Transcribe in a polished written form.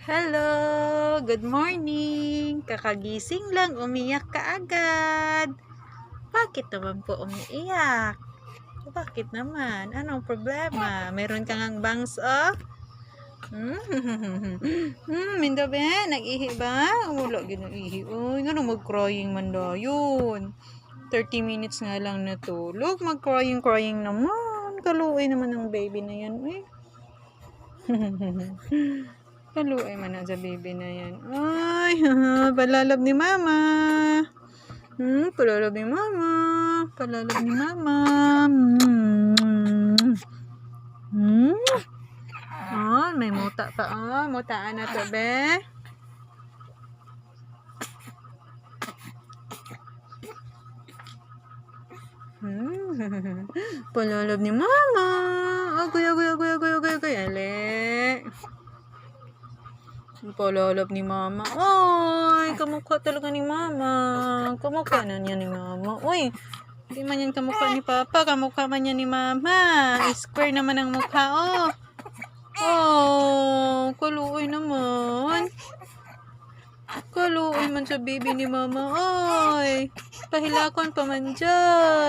Hello! Good morning! Kakagising lang, umiyak ka agad. Bakit naman po umiiyak? Bakit naman? Anong problema? Meron kang ang bangs, oh? Minda ba? Nag-ihi ba? Wala ginaihi. Uy, nga mag-crying man da yun. 30 minutes nga lang natulog. Mag-crying naman. Kaluoy naman ng baby na yan. Uy. Kaluoy man na sa baby na yan. Ay, palalab ni mama. Palalab ni mama. Palalab ni mama. Oh, may muta pa. Oh, mutaan na to, be. Palalab ni mama. Agoy. Ale. Palalab ni mama. Ay, kamukha talaga ni mama. Kamukha na niya ni mama. Uy, hindi man yan kamukha ni papa. Kamukha man niya ni mama. Square naman ang mukha, oh. Oh, kaluoy naman. Kaluoy man sa baby ni mama. Ay, pahilakon pa man dyan.